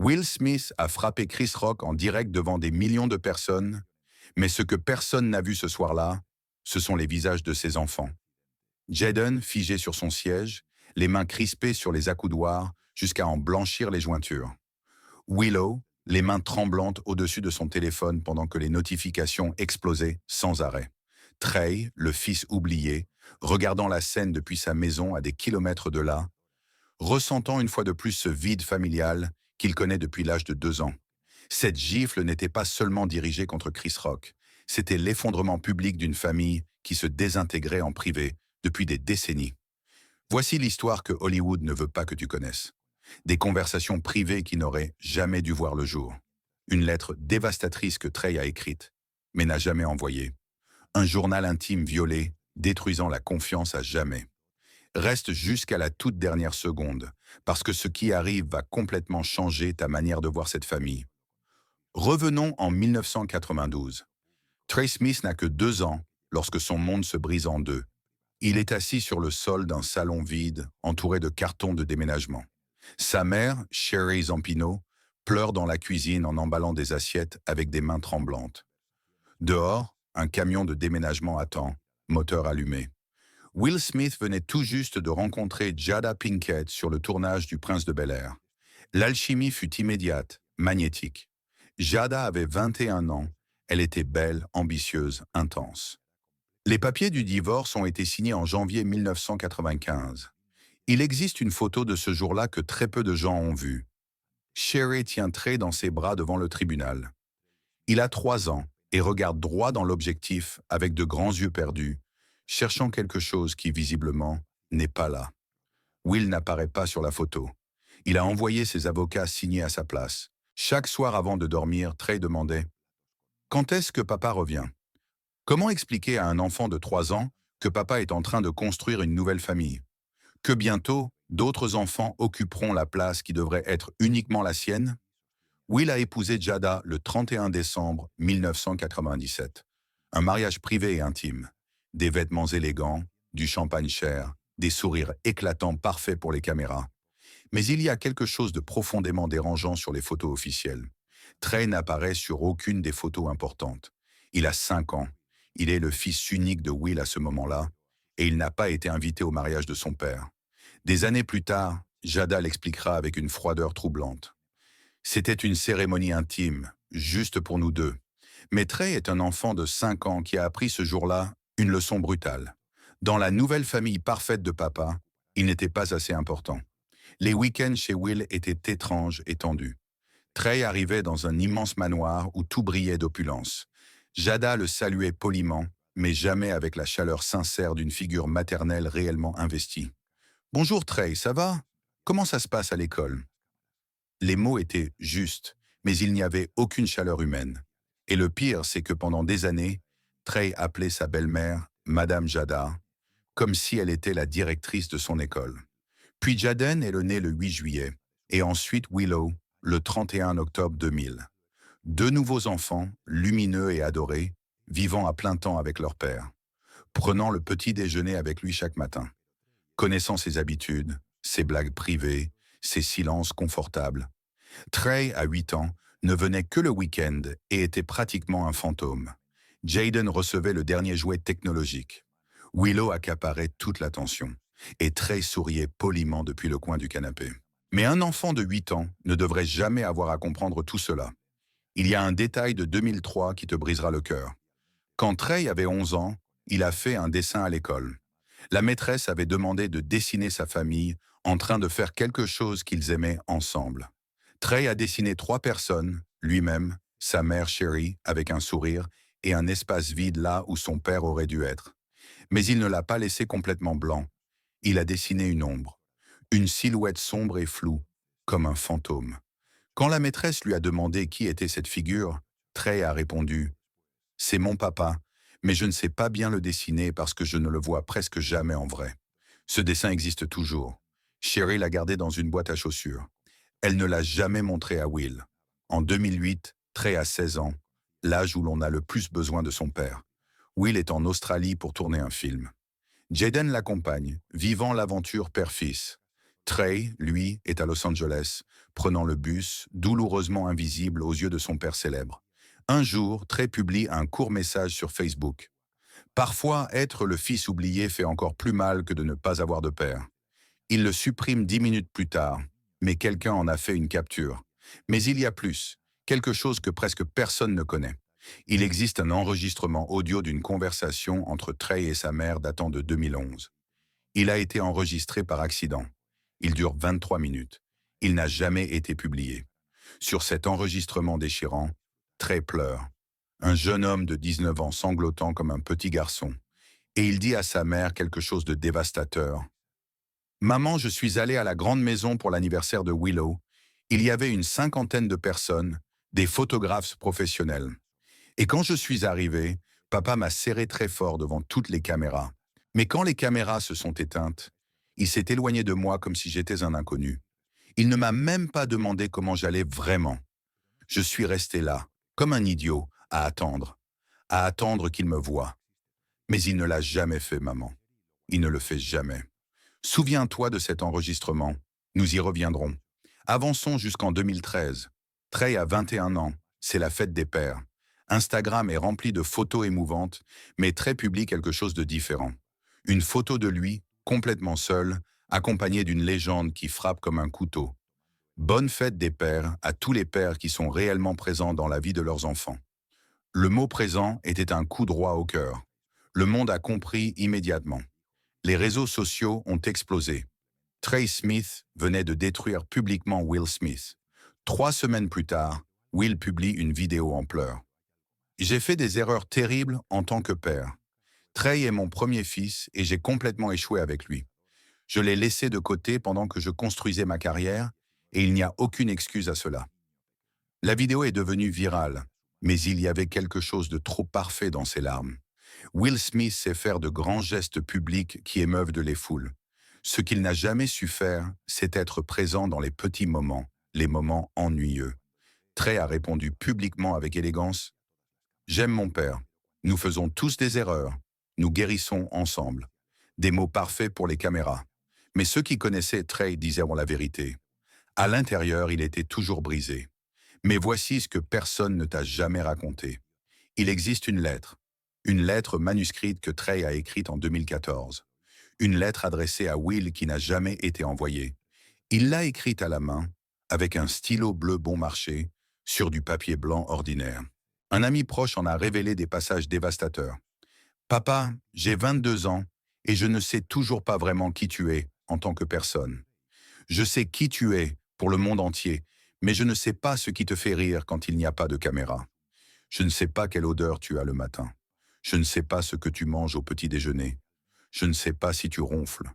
Will Smith a frappé Chris Rock en direct devant des millions de personnes, mais ce que personne n'a vu ce soir-là, ce sont les visages de ses enfants. Jaden, figé sur son siège, les mains crispées sur les accoudoirs jusqu'à en blanchir les jointures. Willow, les mains tremblantes au-dessus de son téléphone pendant que les notifications explosaient sans arrêt. Trey, le fils oublié, regardant la scène depuis sa maison à des kilomètres de là, ressentant une fois de plus ce vide familial qu'il connaît depuis l'âge de 2 ans. Cette gifle n'était pas seulement dirigée contre Chris Rock, c'était l'effondrement public d'une famille qui se désintégrait en privé depuis des décennies. Voici l'histoire que Hollywood ne veut pas que tu connaisses. Des conversations privées qui n'auraient jamais dû voir le jour. Une lettre dévastatrice que Trey a écrite, mais n'a jamais envoyée. Un journal intime violé, détruisant la confiance à jamais. Reste jusqu'à la toute dernière seconde, parce que ce qui arrive va complètement changer ta manière de voir cette famille. Revenons en 1992. Trey Smith n'a que 2 ans lorsque son monde se brise en deux. Il est assis sur le sol d'un salon vide, entouré de cartons de déménagement. Sa mère, Sherry Zampino, pleure dans la cuisine en emballant des assiettes avec des mains tremblantes. Dehors, un camion de déménagement attend, moteur allumé. Will Smith venait tout juste de rencontrer Jada Pinkett sur le tournage du Prince de Bel-Air. L'alchimie fut immédiate, magnétique. Jada avait 21 ans, elle était belle, ambitieuse, intense. Les papiers du divorce ont été signés en janvier 1995. Il existe une photo de ce jour-là que très peu de gens ont vue. Sherry tient Trey dans ses bras devant le tribunal. Il a 3 ans et regarde droit dans l'objectif avec de grands yeux perdus, cherchant quelque chose qui visiblement n'est pas là. Will n'apparaît pas sur la photo. Il a envoyé ses avocats signer à sa place. Chaque soir avant de dormir, Trey demandait « Quand est-ce que papa revient ?» Comment expliquer à un enfant de 3 ans que papa est en train de construire une nouvelle famille? Que bientôt, d'autres enfants occuperont la place qui devrait être uniquement la sienne? Will a épousé Jada le 31 décembre 1997. Un mariage privé et intime. Des vêtements élégants, du champagne cher, des sourires éclatants parfaits pour les caméras. Mais il y a quelque chose de profondément dérangeant sur les photos officielles. Trey n'apparaît sur aucune des photos importantes. Il a 5 ans. Il est le fils unique de Will à ce moment-là, et il n'a pas été invité au mariage de son père. Des années plus tard, Jada l'expliquera avec une froideur troublante. C'était une cérémonie intime, juste pour nous deux. Mais Trey est un enfant de 5 ans qui a appris ce jour-là une leçon brutale. Dans la nouvelle famille parfaite de papa, il n'était pas assez important. Les week-ends chez Will étaient étranges et tendus. Trey arrivait dans un immense manoir où tout brillait d'opulence. Jada le saluait poliment, mais jamais avec la chaleur sincère d'une figure maternelle réellement investie. « Bonjour Trey, ça va? Comment ça se passe à l'école ?» Les mots étaient justes, mais il n'y avait aucune chaleur humaine. Et le pire, c'est que pendant des années, Trey appelait sa belle-mère Madame Jada, comme si elle était la directrice de son école. Puis Jaden est né le 8 juillet, et ensuite Willow, le 31 octobre 2000. 2 nouveaux enfants, lumineux et adorés, vivant à plein temps avec leur père, prenant le petit déjeuner avec lui chaque matin, connaissant ses habitudes, ses blagues privées, ses silences confortables. Trey, à 8 ans, ne venait que le week-end et était pratiquement un fantôme. Jaden recevait le dernier jouet technologique. Willow accaparait toute l'attention, et Trey souriait poliment depuis le coin du canapé. Mais un enfant de 8 ans ne devrait jamais avoir à comprendre tout cela. Il y a un détail de 2003 qui te brisera le cœur. Quand Trey avait 11 ans, il a fait un dessin à l'école. La maîtresse avait demandé de dessiner sa famille en train de faire quelque chose qu'ils aimaient ensemble. Trey a dessiné 3 personnes, lui-même, sa mère Sherry avec un sourire et un espace vide là où son père aurait dû être. Mais il ne l'a pas laissé complètement blanc. Il a dessiné une ombre, une silhouette sombre et floue, comme un fantôme. Quand la maîtresse lui a demandé qui était cette figure, Trey a répondu « C'est mon papa, mais je ne sais pas bien le dessiner parce que je ne le vois presque jamais en vrai. Ce dessin existe toujours. Sherry l'a gardé dans une boîte à chaussures. Elle ne l'a jamais montré à Will. En 2008, Trey a 16 ans, l'âge où l'on a le plus besoin de son père. Will est en Australie pour tourner un film. Jaden l'accompagne, vivant l'aventure père-fils. Trey, lui, est à Los Angeles, prenant le bus, douloureusement invisible aux yeux de son père célèbre. Un jour, Trey publie un court message sur Facebook. Parfois, être le fils oublié fait encore plus mal que de ne pas avoir de père. Il le supprime 10 minutes plus tard, mais quelqu'un en a fait une capture. Mais il y a plus, quelque chose que presque personne ne connaît. Il existe un enregistrement audio d'une conversation entre Trey et sa mère datant de 2011. Il a été enregistré par accident. Il dure 23 minutes. Il n'a jamais été publié. Sur cet enregistrement déchirant, Trey pleure. Un jeune homme de 19 ans sanglotant comme un petit garçon. Et il dit à sa mère quelque chose de dévastateur. Maman, je suis allé à la grande maison pour l'anniversaire de Willow. Il y avait une 50aine de personnes, des photographes professionnels. Et quand je suis arrivé, papa m'a serré très fort devant toutes les caméras. Mais quand les caméras se sont éteintes, il s'est éloigné de moi comme si j'étais un inconnu. Il ne m'a même pas demandé comment j'allais vraiment. Je suis resté là, comme un idiot, à attendre qu'il me voie. Mais il ne l'a jamais fait, maman. Il ne le fait jamais. Souviens-toi de cet enregistrement. Nous y reviendrons. Avançons jusqu'en 2013. Trey a 21 ans. C'est la fête des pères. Instagram est rempli de photos émouvantes, mais Trey publie quelque chose de différent. Une photo de lui, complètement seul, accompagné d'une légende qui frappe comme un couteau. Bonne fête des pères à tous les pères qui sont réellement présents dans la vie de leurs enfants. Le mot présent était un coup droit au cœur. Le monde a compris immédiatement. Les réseaux sociaux ont explosé. Trey Smith venait de détruire publiquement Will Smith. 3 semaines plus tard, Will publie une vidéo en pleurs. J'ai fait des erreurs terribles en tant que père. Trey est mon premier fils et j'ai complètement échoué avec lui. Je l'ai laissé de côté pendant que je construisais ma carrière et il n'y a aucune excuse à cela. La vidéo est devenue virale, mais il y avait quelque chose de trop parfait dans ses larmes. Will Smith sait faire de grands gestes publics qui émeuvent de les foules. Ce qu'il n'a jamais su faire, c'est être présent dans les petits moments, les moments ennuyeux. Trey a répondu publiquement avec élégance « J'aime mon père. Nous faisons tous des erreurs. Nous guérissons ensemble. » Des mots parfaits pour les caméras. Mais ceux qui connaissaient Trey diront la vérité. À l'intérieur, il était toujours brisé. Mais voici ce que personne ne t'a jamais raconté. Il existe une lettre manuscrite que Trey a écrite en 2014. Une lettre adressée à Will qui n'a jamais été envoyée. Il l'a écrite à la main, avec un stylo bleu bon marché, sur du papier blanc ordinaire. Un ami proche en a révélé des passages dévastateurs. « Papa, j'ai 22 ans et je ne sais toujours pas vraiment qui tu es en tant que personne. Je sais qui tu es pour le monde entier, mais je ne sais pas ce qui te fait rire quand il n'y a pas de caméra. Je ne sais pas quelle odeur tu as le matin. Je ne sais pas ce que tu manges au petit déjeuner. Je ne sais pas si tu ronfles.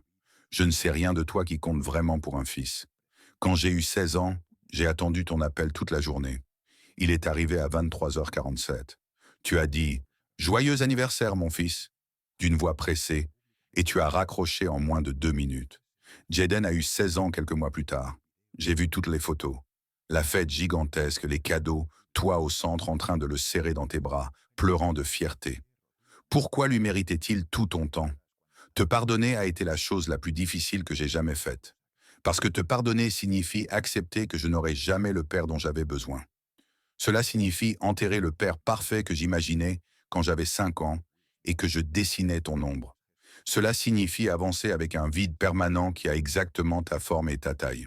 Je ne sais rien de toi qui compte vraiment pour un fils. Quand j'ai eu 16 ans, j'ai attendu ton appel toute la journée. Il est arrivé à 23h47. Tu as dit « Joyeux anniversaire, mon fils !» d'une voix pressée, et tu as raccroché en moins de 2 minutes. Jaden a eu 16 ans quelques mois plus tard. J'ai vu toutes les photos. La fête gigantesque, les cadeaux, toi au centre en train de le serrer dans tes bras, pleurant de fierté. Pourquoi lui méritait-il tout ton temps? Te pardonner a été la chose la plus difficile que j'ai jamais faite. Parce que te pardonner signifie accepter que je n'aurai jamais le père dont j'avais besoin. Cela signifie enterrer le père parfait que j'imaginais quand j'avais 5 ans et que je dessinais ton ombre. Cela signifie avancer avec un vide permanent qui a exactement ta forme et ta taille.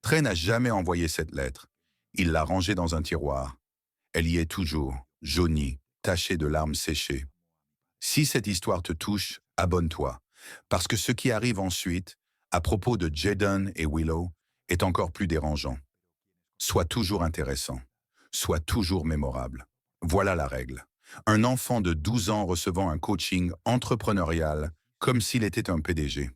Trey n'a jamais envoyé cette lettre. Il l'a rangée dans un tiroir. Elle y est toujours, jaunie, tachée de larmes séchées. Si cette histoire te touche, abonne-toi, parce que ce qui arrive ensuite, à propos de Jaden et Willow, est encore plus dérangeant. Sois toujours intéressant, sois toujours mémorable. Voilà la règle. Un enfant de 12 ans recevant un coaching entrepreneurial comme s'il était un PDG.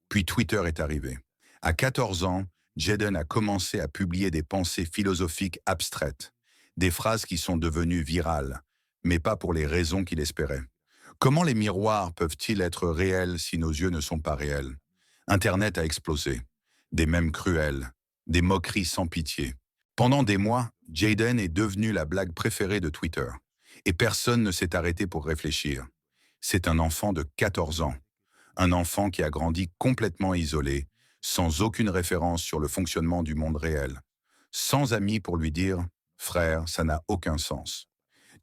Puis Twitter est arrivé. À 14 ans, Jaden a commencé à publier des pensées philosophiques abstraites, des phrases qui sont devenues virales, mais pas pour les raisons qu'il espérait. Comment les miroirs peuvent-ils être réels si nos yeux ne sont pas réels? Internet a explosé. Des mèmes cruels, des moqueries sans pitié. Pendant des mois, Jaden est devenu la blague préférée de Twitter. Et personne ne s'est arrêté pour réfléchir. C'est un enfant de 14 ans. Un enfant qui a grandi complètement isolé, sans aucune référence sur le fonctionnement du monde réel, sans amis pour lui dire « Frère, ça n'a aucun sens ».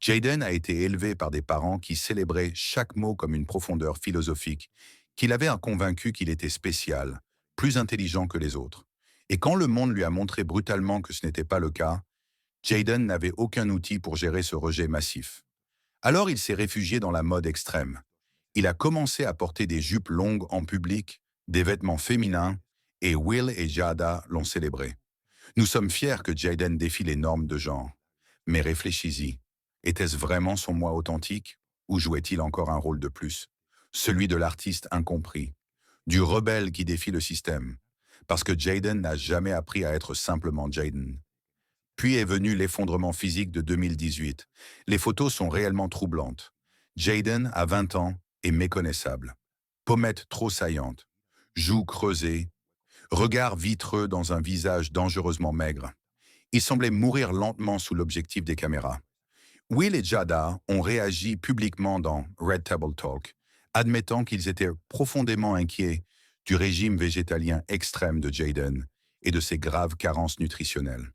Jayden a été élevé par des parents qui célébraient chaque mot comme une profondeur philosophique, qui l'avaient convaincu qu'il était spécial, plus intelligent que les autres. Et quand le monde lui a montré brutalement que ce n'était pas le cas, Jayden n'avait aucun outil pour gérer ce rejet massif. Alors il s'est réfugié dans la mode extrême. Il a commencé à porter des jupes longues en public, des vêtements féminins, et Will et Jada l'ont célébré. Nous sommes fiers que Jayden défie les normes de genre. Mais réfléchis-y. Était-ce vraiment son moi authentique? Ou jouait-il encore un rôle de plus? Celui de l'artiste incompris, du rebelle qui défie le système. Parce que Jayden n'a jamais appris à être simplement Jayden. Puis est venu l'effondrement physique de 2018. Les photos sont réellement troublantes. Jayden, à 20 ans, est méconnaissable. Pommettes trop saillantes, joues creusées, regard vitreux dans un visage dangereusement maigre. Il semblait mourir lentement sous l'objectif des caméras. Will et Jada ont réagi publiquement dans Red Table Talk, admettant qu'ils étaient profondément inquiets du régime végétalien extrême de Jayden et de ses graves carences nutritionnelles.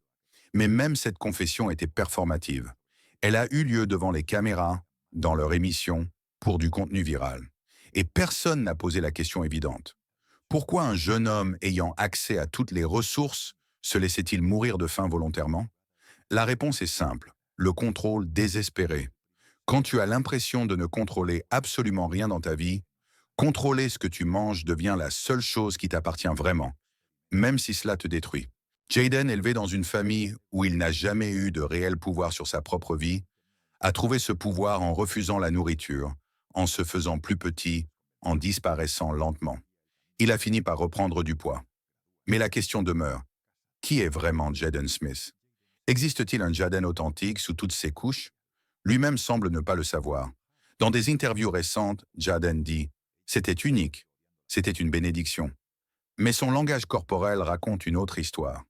Mais même cette confession était performative. Elle a eu lieu devant les caméras, dans leur émission, pour du contenu viral. Et personne n'a posé la question évidente. Pourquoi un jeune homme ayant accès à toutes les ressources se laissait-il mourir de faim volontairement? La réponse est simple, le contrôle désespéré. Quand tu as l'impression de ne contrôler absolument rien dans ta vie, contrôler ce que tu manges devient la seule chose qui t'appartient vraiment, même si cela te détruit. Jayden, élevé dans une famille où il n'a jamais eu de réel pouvoir sur sa propre vie, a trouvé ce pouvoir en refusant la nourriture, en se faisant plus petit, en disparaissant lentement. Il a fini par reprendre du poids. Mais la question demeure, qui est vraiment Jaden Smith? Existe-t-il un Jaden authentique sous toutes ses couches? Lui-même semble ne pas le savoir. Dans des interviews récentes, Jaden dit « C'était unique, c'était une bénédiction ». Mais son langage corporel raconte une autre histoire.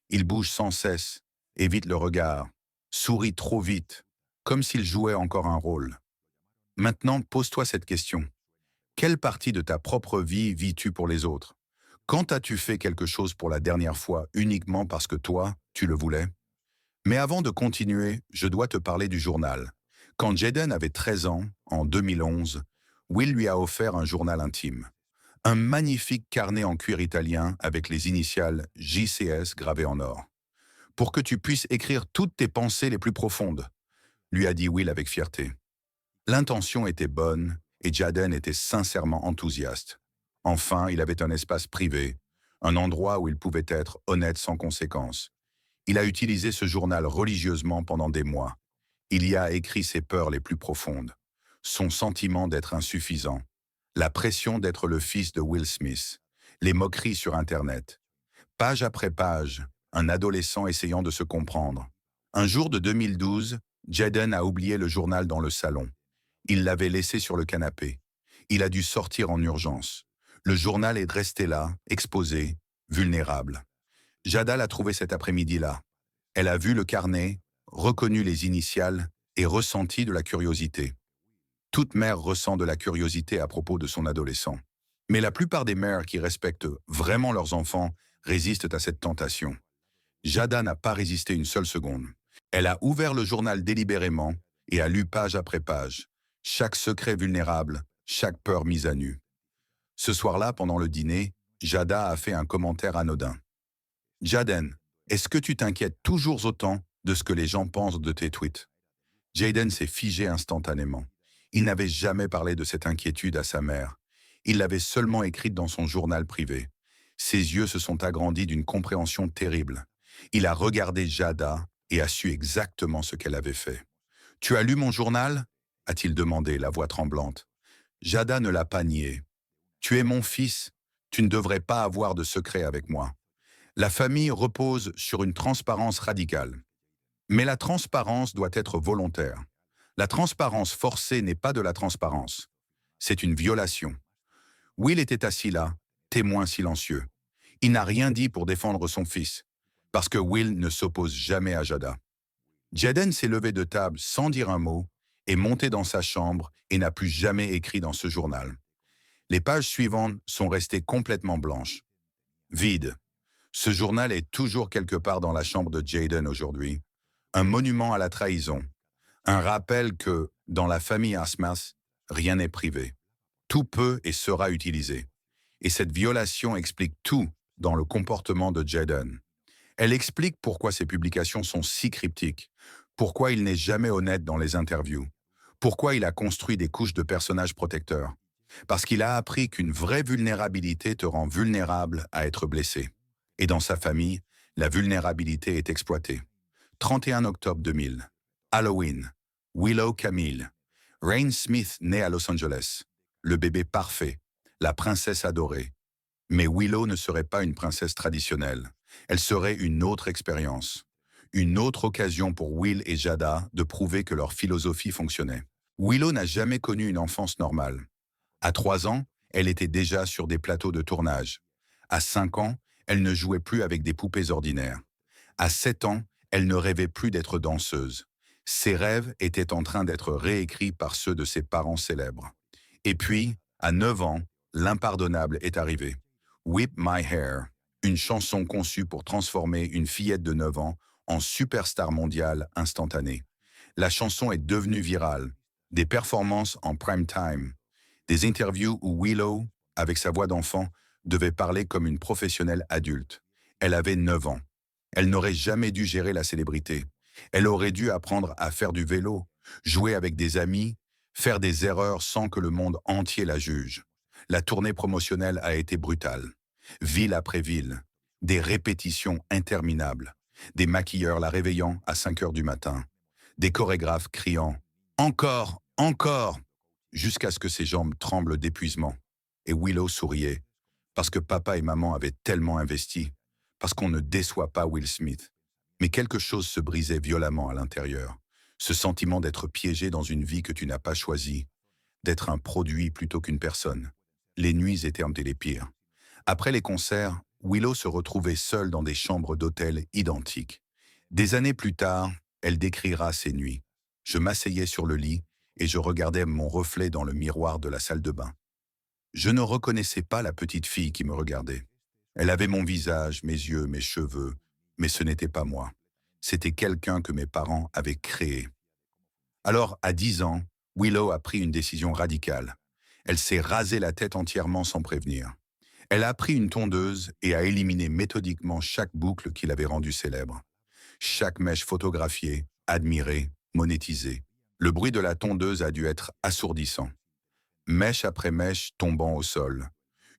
Il bouge sans cesse, évite le regard, sourit trop vite, comme s'il jouait encore un rôle. Maintenant, pose-toi cette question. Quelle partie de ta propre vie vis-tu pour les autres? Quand as-tu fait quelque chose pour la dernière fois uniquement parce que toi, tu le voulais? Mais avant de continuer, je dois te parler du journal. Quand Jayden avait 13 ans, en 2011, Will lui a offert un journal intime. Un magnifique carnet en cuir italien avec les initiales JCS gravées en or. Pour que tu puisses écrire toutes tes pensées les plus profondes, lui a dit Will avec fierté. L'intention était bonne et Jayden était sincèrement enthousiaste. Enfin, il avait un espace privé, un endroit où il pouvait être honnête sans conséquence. Il a utilisé ce journal religieusement pendant des mois. Il y a écrit ses peurs les plus profondes, son sentiment d'être insuffisant, la pression d'être le fils de Will Smith, les moqueries sur Internet. Page après page, un adolescent essayant de se comprendre. Un jour de 2012, Jayden a oublié le journal dans le salon. Il l'avait laissé sur le canapé. Il a dû sortir en urgence. Le journal est resté là, exposé, vulnérable. Jada l'a trouvé cet après-midi-là. Elle a vu le carnet, reconnu les initiales et ressenti de la curiosité. Toute mère ressent de la curiosité à propos de son adolescent. Mais la plupart des mères qui respectent vraiment leurs enfants résistent à cette tentation. Jada n'a pas résisté une seule seconde. Elle a ouvert le journal délibérément et a lu page après page, chaque secret vulnérable, chaque peur mise à nu. Ce soir-là, pendant le dîner, Jada a fait un commentaire anodin. « Jayden, est-ce que tu t'inquiètes toujours autant de ce que les gens pensent de tes tweets ?» Jayden s'est figé instantanément. Il n'avait jamais parlé de cette inquiétude à sa mère. Il l'avait seulement écrite dans son journal privé. Ses yeux se sont agrandis d'une compréhension terrible. Il a regardé Jada et a su exactement ce qu'elle avait fait. « Tu as lu mon journal ?» a-t-il demandé, la voix tremblante. Jada ne l'a pas nié. « Tu es mon fils, tu ne devrais pas avoir de secret avec moi. » La famille repose sur une transparence radicale. Mais la transparence doit être volontaire. La transparence forcée n'est pas de la transparence. C'est une violation. Will était assis là, témoin silencieux. Il n'a rien dit pour défendre son fils, parce que Will ne s'oppose jamais à Jada. Jayden s'est levé de table sans dire un mot, est monté dans sa chambre et n'a plus jamais écrit dans ce journal. Les pages suivantes sont restées complètement blanches. Vide. Ce journal est toujours quelque part dans la chambre de Jayden aujourd'hui. Un monument à la trahison. Un rappel que, dans la famille Asmas, rien n'est privé. Tout peut et sera utilisé. Et cette violation explique tout dans le comportement de Jayden. Elle explique pourquoi ses publications sont si cryptiques, pourquoi il n'est jamais honnête dans les interviews, pourquoi il a construit des couches de personnages protecteurs. Parce qu'il a appris qu'une vraie vulnérabilité te rend vulnérable à être blessé. Et dans sa famille, la vulnérabilité est exploitée. 31 octobre 2000. Halloween. Willow Camille. Rain Smith naît à Los Angeles. Le bébé parfait. La princesse adorée. Mais Willow ne serait pas une princesse traditionnelle. Elle serait une autre expérience. Une autre occasion pour Will et Jada de prouver que leur philosophie fonctionnait. Willow n'a jamais connu une enfance normale. À 3 ans, elle était déjà sur des plateaux de tournage. À 5 ans, elle ne jouait plus avec des poupées ordinaires. À 7 ans, elle ne rêvait plus d'être danseuse. Ses rêves étaient en train d'être réécrits par ceux de ses parents célèbres. Et puis, à 9 ans, l'impardonnable est arrivé. Whip My Hair, une chanson conçue pour transformer une fillette de 9 ans en superstar mondiale instantanée. La chanson est devenue virale. Des performances en prime time. Des interviews où Willow, avec sa voix d'enfant, devait parler comme une professionnelle adulte. Elle avait 9 ans. Elle n'aurait jamais dû gérer la célébrité. Elle aurait dû apprendre à faire du vélo, jouer avec des amis, faire des erreurs sans que le monde entier la juge. La tournée promotionnelle a été brutale. Ville après ville, des répétitions interminables, des maquilleurs la réveillant à 5 heures du matin, des chorégraphes criant « Encore, encore !» jusqu'à ce que ses jambes tremblent d'épuisement. Et Willow souriait, parce que papa et maman avaient tellement investi, parce qu'on ne déçoit pas Will Smith. Mais quelque chose se brisait violemment à l'intérieur. Ce sentiment d'être piégé dans une vie que tu n'as pas choisie, d'être un produit plutôt qu'une personne. Les nuits étaient les pires. Après les concerts, Willow se retrouvait seule dans des chambres d'hôtel identiques. Des années plus tard, elle décrira ces nuits. Je m'asseyais sur le lit et je regardais mon reflet dans le miroir de la salle de bain. Je ne reconnaissais pas la petite fille qui me regardait. Elle avait mon visage, mes yeux, mes cheveux, mais ce n'était pas moi. C'était quelqu'un que mes parents avaient créé. Alors, à 10 ans, Willow a pris une décision radicale. Elle s'est rasé la tête entièrement sans prévenir. Elle a pris une tondeuse et a éliminé méthodiquement chaque boucle qui l'avait rendue célèbre. Chaque mèche photographiée, admirée, monétisée. Le bruit de la tondeuse a dû être assourdissant. Mèche après mèche tombant au sol.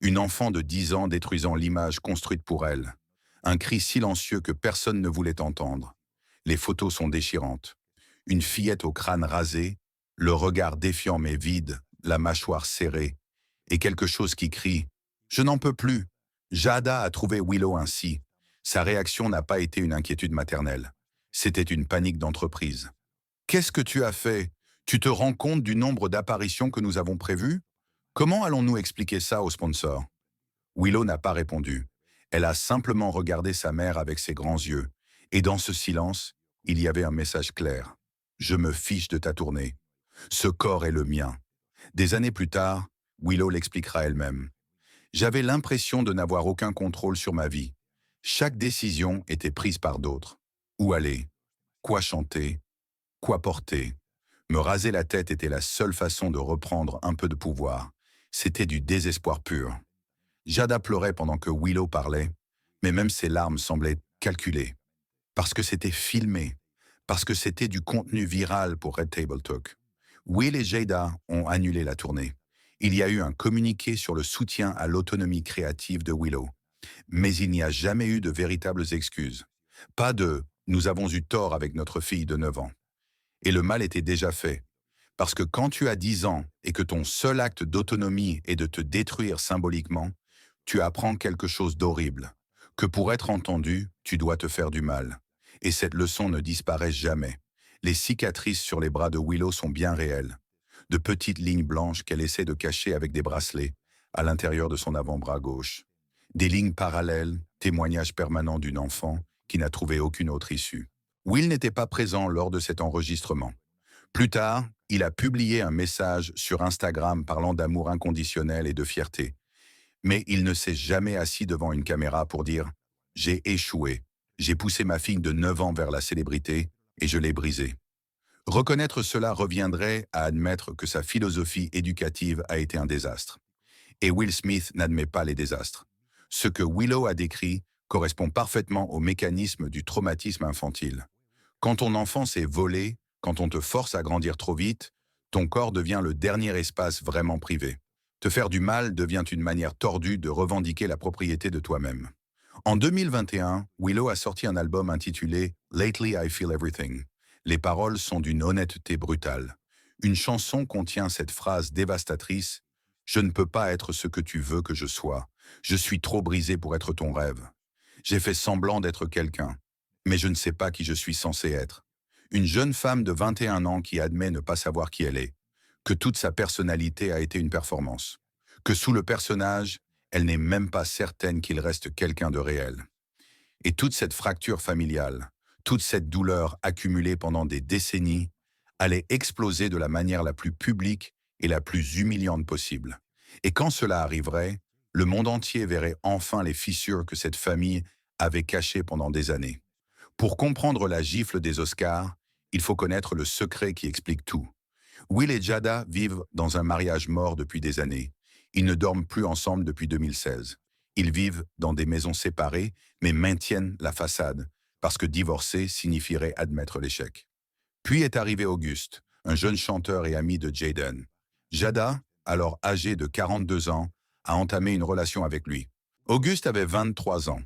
Une enfant de 10 ans détruisant l'image construite pour elle. Un cri silencieux que personne ne voulait entendre. Les photos sont déchirantes. Une fillette au crâne rasé, le regard défiant mais vide, la mâchoire serrée, et quelque chose qui crie « Je n'en peux plus !» Jada a trouvé Willow ainsi. Sa réaction n'a pas été une inquiétude maternelle. C'était une panique d'entreprise. « Qu'est-ce que tu as fait? Tu te rends compte du nombre d'apparitions que nous avons prévues? Comment allons-nous expliquer ça aux sponsors ?» Willow n'a pas répondu. Elle a simplement regardé sa mère avec ses grands yeux. Et dans ce silence, il y avait un message clair. « Je me fiche de ta tournée. Ce corps est le mien. » Des années plus tard, Willow l'expliquera elle-même. « J'avais l'impression de n'avoir aucun contrôle sur ma vie. Chaque décision était prise par d'autres. Où aller? Quoi chanter? Quoi porter? Me raser la tête était la seule façon de reprendre un peu de pouvoir. C'était du désespoir pur. » Jada pleurait pendant que Willow parlait, mais même ses larmes semblaient calculées. Parce que c'était filmé, parce que c'était du contenu viral pour Red Table Talk. Will et Jada ont annulé la tournée. Il y a eu un communiqué sur le soutien à l'autonomie créative de Willow. Mais il n'y a jamais eu de véritables excuses. Pas de « nous avons eu tort avec notre fille de 9 ans ». Et le mal était déjà fait. Parce que quand tu as 10 ans et que ton seul acte d'autonomie est de te détruire symboliquement, tu apprends quelque chose d'horrible. Que pour être entendu, tu dois te faire du mal. Et cette leçon ne disparaît jamais. Les cicatrices sur les bras de Willow sont bien réelles. De petites lignes blanches qu'elle essaie de cacher avec des bracelets à l'intérieur de son avant-bras gauche. Des lignes parallèles, témoignage permanent d'une enfant qui n'a trouvé aucune autre issue. Will n'était pas présent lors de cet enregistrement. Plus tard, il a publié un message sur Instagram parlant d'amour inconditionnel et de fierté. Mais il ne s'est jamais assis devant une caméra pour dire « J'ai échoué, j'ai poussé ma fille de 9 ans vers la célébrité et je l'ai brisée ». Reconnaître cela reviendrait à admettre que sa philosophie éducative a été un désastre. Et Will Smith n'admet pas les désastres. Ce que Willow a décrit correspond parfaitement au mécanisme du traumatisme infantile. Quand ton enfance est volée, quand on te force à grandir trop vite, ton corps devient le dernier espace vraiment privé. Te faire du mal devient une manière tordue de revendiquer la propriété de toi-même. En 2021, Willow a sorti un album intitulé « Lately I Feel Everything ». Les paroles sont d'une honnêteté brutale. Une chanson contient cette phrase dévastatrice « Je ne peux pas être ce que tu veux que je sois. Je suis trop brisé pour être ton rêve. J'ai fait semblant d'être quelqu'un, mais je ne sais pas qui je suis censé être. » Une jeune femme de 21 ans qui admet ne pas savoir qui elle est, que toute sa personnalité a été une performance, que sous le personnage, elle n'est même pas certaine qu'il reste quelqu'un de réel. Et toute cette fracture familiale, toute cette douleur accumulée pendant des décennies, allait exploser de la manière la plus publique et la plus humiliante possible. Et quand cela arriverait, le monde entier verrait enfin les fissures que cette famille avait cachées pendant des années. Pour comprendre la gifle des Oscars, il faut connaître le secret qui explique tout. Will et Jada vivent dans un mariage mort depuis des années. Ils ne dorment plus ensemble depuis 2016. Ils vivent dans des maisons séparées, mais maintiennent la façade, parce que divorcer signifierait admettre l'échec. Puis est arrivé Auguste, un jeune chanteur et ami de Jaden. Jada, alors âgé de 42 ans, a entamé une relation avec lui. Auguste avait 23 ans.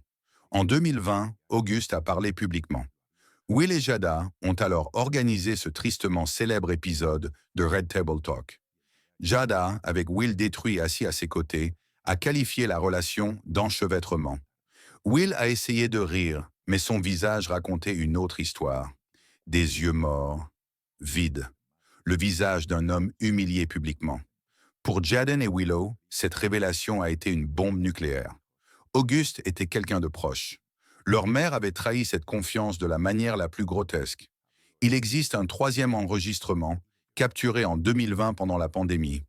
En 2020, Auguste a parlé publiquement. Will et Jada ont alors organisé ce tristement célèbre épisode de Red Table Talk. Jada, avec Will détruit assis à ses côtés, a qualifié la relation d'enchevêtrement. Will a essayé de rire, mais son visage racontait une autre histoire. Des yeux morts, vides, le visage d'un homme humilié publiquement. Pour Jaden et Willow, cette révélation a été une bombe nucléaire. Auguste était quelqu'un de proche. Leur mère avait trahi cette confiance de la manière la plus grotesque. Il existe un troisième enregistrement, capturé en 2020 pendant la pandémie.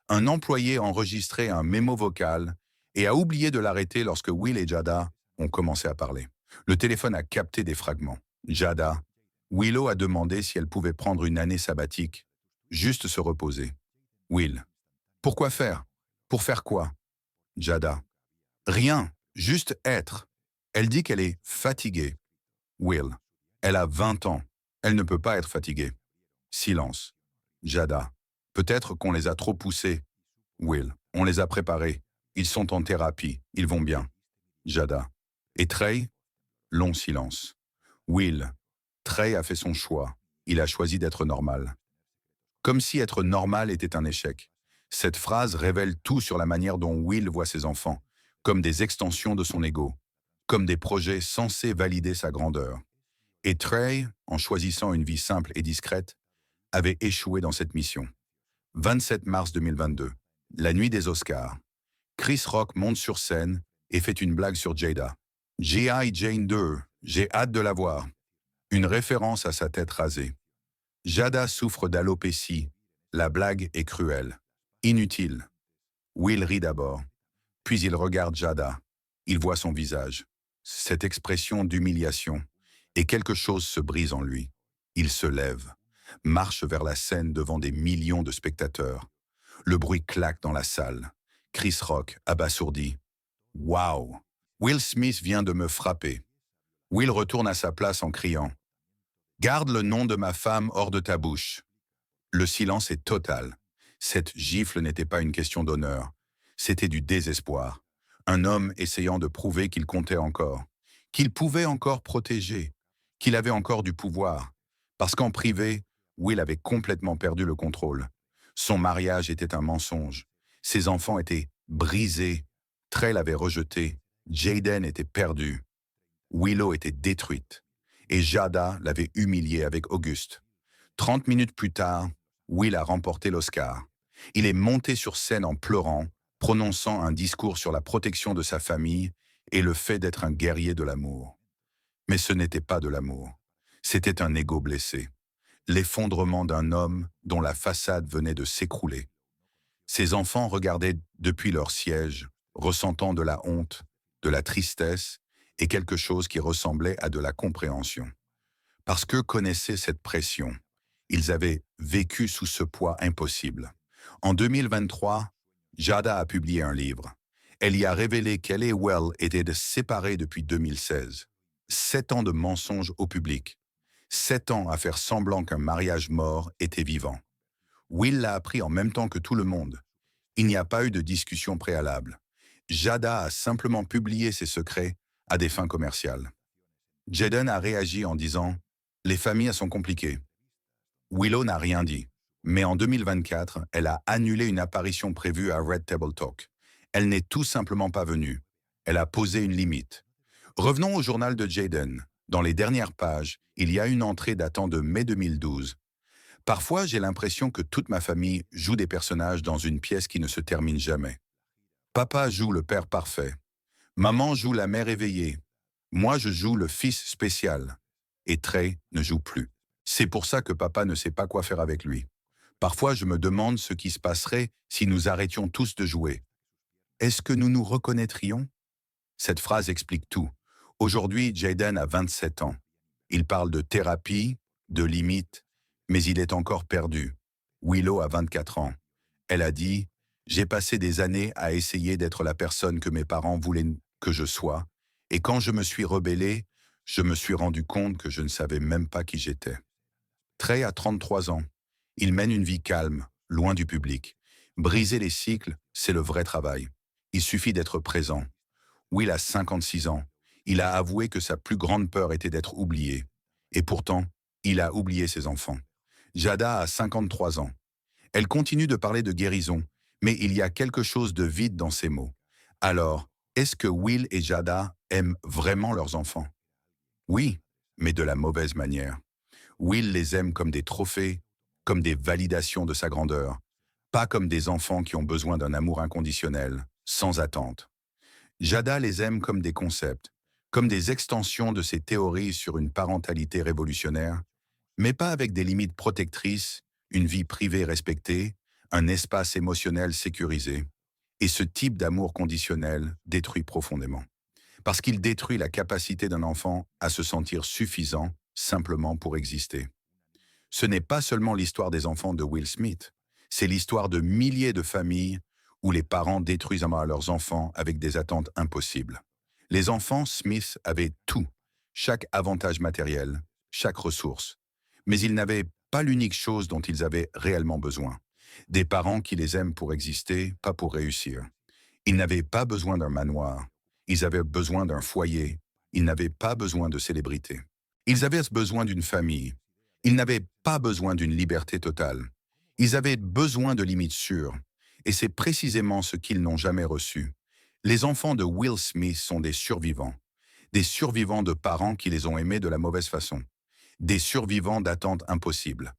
Un employé a enregistré un mémo vocal et a oublié de l'arrêter lorsque Will et Jada ont commencé à parler. Le téléphone a capté des fragments. Jada, Willow a demandé si elle pouvait prendre une année sabbatique, juste se reposer. Will, pourquoi faire? Pour faire quoi? Jada, rien, juste être. Elle dit qu'elle est fatiguée. Will, elle a 20 ans. Elle ne peut pas être fatiguée. Silence. Jada, peut-être qu'on les a trop poussés. Will, on les a préparés. Ils sont en thérapie. Ils vont bien. Jada. Et Trey? Long silence. Will, Trey a fait son choix. Il a choisi d'être normal. Comme si être normal était un échec. Cette phrase révèle tout sur la manière dont Will voit ses enfants, comme des extensions de son ego, comme des projets censés valider sa grandeur. Et Trey, en choisissant une vie simple et discrète, avait échoué dans cette mission. 27 mars 2022, la nuit des Oscars. Chris Rock monte sur scène et fait une blague sur Jada. G.I. Jane 2, j'ai hâte de la voir. Une référence à sa tête rasée. Jada souffre d'alopécie. La blague est cruelle. Inutile. Will rit d'abord. Puis il regarde Jada. Il voit son visage. Cette expression d'humiliation. Et quelque chose se brise en lui. Il se lève, marche vers la scène devant des millions de spectateurs. Le bruit claque dans la salle. Chris Rock, abasourdi. « Wow! Will Smith vient de me frapper. » Will retourne à sa place en criant. « Garde le nom de ma femme hors de ta bouche. » Le silence est total. Cette gifle n'était pas une question d'honneur. C'était du désespoir. Un homme essayant de prouver qu'il comptait encore, qu'il pouvait encore protéger, qu'il avait encore du pouvoir. Parce qu'en privé, Will avait complètement perdu le contrôle. Son mariage était un mensonge. Ses enfants étaient brisés. Trey l'avait rejeté. Jaden était perdu. Willow était détruite. Et Jada l'avait humiliée avec Auguste. 30 minutes plus tard, Will a remporté l'Oscar. Il est monté sur scène en pleurant, prononçant un discours sur la protection de sa famille et le fait d'être un guerrier de l'amour. Mais ce n'était pas de l'amour. C'était un ego blessé. L'effondrement d'un homme dont la façade venait de s'écrouler. Ses enfants regardaient depuis leur siège, ressentant de la honte, de la tristesse et quelque chose qui ressemblait à de la compréhension. Parce qu'eux connaissaient cette pression. Ils avaient vécu sous ce poids impossible. En 2023, Jada a publié un livre. Elle y a révélé qu'elle et Will étaient séparés depuis 2016. 7 ans de mensonges au public. 7 ans à faire semblant qu'un mariage mort était vivant. Will l'a appris en même temps que tout le monde. Il n'y a pas eu de discussion préalable. Jada a simplement publié ses secrets à des fins commerciales. Jaden a réagi en disant « Les familles sont compliquées ». Willow n'a rien dit, mais en 2024, elle a annulé une apparition prévue à Red Table Talk. Elle n'est tout simplement pas venue. Elle a posé une limite. Revenons au journal de Jaden. Dans les dernières pages, il y a une entrée datant de mai 2012. Parfois, j'ai l'impression que toute ma famille joue des personnages dans une pièce qui ne se termine jamais. Papa joue le père parfait. Maman joue la mère éveillée. Moi, je joue le fils spécial. Et Trey ne joue plus. C'est pour ça que papa ne sait pas quoi faire avec lui. Parfois, je me demande ce qui se passerait si nous arrêtions tous de jouer. Est-ce que nous nous reconnaîtrions? Cette phrase explique tout. Aujourd'hui, Jaden a 27 ans. Il parle de thérapie, de limites, mais il est encore perdu. Willow a 24 ans. Elle a dit « J'ai passé des années à essayer d'être la personne que mes parents voulaient que je sois, et quand je me suis rebellé, je me suis rendu compte que je ne savais même pas qui j'étais. » Trey a 33 ans. Il mène une vie calme, loin du public. Briser les cycles, c'est le vrai travail. Il suffit d'être présent. Will a 56 ans. Il a avoué que sa plus grande peur était d'être oublié. Et pourtant, il a oublié ses enfants. Jada a 53 ans. Elle continue de parler de guérison, mais il y a quelque chose de vide dans ses mots. Alors, est-ce que Will et Jada aiment vraiment leurs enfants? Oui, mais de la mauvaise manière. Will les aime comme des trophées, comme des validations de sa grandeur, pas comme des enfants qui ont besoin d'un amour inconditionnel, sans attente. Jada les aime comme des concepts, comme des extensions de ses théories sur une parentalité révolutionnaire, mais pas avec des limites protectrices, une vie privée respectée, un espace émotionnel sécurisé. Et ce type d'amour conditionnel détruit profondément. Parce qu'il détruit la capacité d'un enfant à se sentir suffisant simplement pour exister. Ce n'est pas seulement l'histoire des enfants de Will Smith, c'est l'histoire de milliers de familles où les parents détruisent leurs enfants avec des attentes impossibles. Les enfants Smith avaient tout, chaque avantage matériel, chaque ressource. Mais ils n'avaient pas l'unique chose dont ils avaient réellement besoin. Des parents qui les aiment pour exister, pas pour réussir. Ils n'avaient pas besoin d'un manoir. Ils avaient besoin d'un foyer. Ils n'avaient pas besoin de célébrité. Ils avaient besoin d'une famille. Ils n'avaient pas besoin d'une liberté totale. Ils avaient besoin de limites sûres. Et c'est précisément ce qu'ils n'ont jamais reçu. Les enfants de Will Smith sont des survivants de parents qui les ont aimés de la mauvaise façon, des survivants d'attentes impossibles.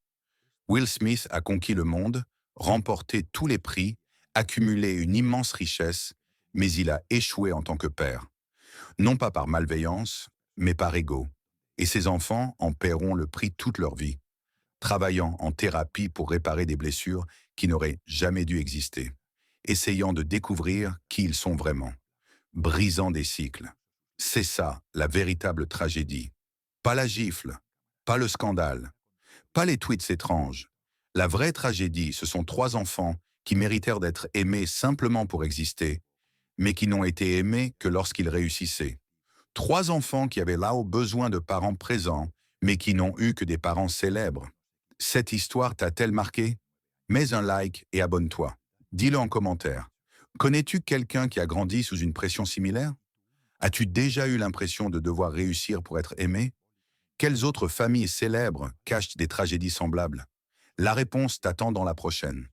Will Smith a conquis le monde, remporté tous les prix, accumulé une immense richesse, mais il a échoué en tant que père. Non pas par malveillance, mais par ego. Et ses enfants en paieront le prix toute leur vie, travaillant en thérapie pour réparer des blessures qui n'auraient jamais dû exister, essayant de découvrir qui ils sont vraiment, brisant des cycles. C'est ça, la véritable tragédie. Pas la gifle, pas le scandale, pas les tweets étranges. La vraie tragédie, ce sont 3 enfants qui méritèrent d'être aimés simplement pour exister, mais qui n'ont été aimés que lorsqu'ils réussissaient. 3 enfants qui avaient là-haut besoin de parents présents, mais qui n'ont eu que des parents célèbres. Cette histoire t'a-t-elle marqué? Mets un like et abonne-toi. Dis-le en commentaire. Connais-tu quelqu'un qui a grandi sous une pression similaire? As-tu déjà eu l'impression de devoir réussir pour être aimé? Quelles autres familles célèbres cachent des tragédies semblables? La réponse t'attend dans la prochaine.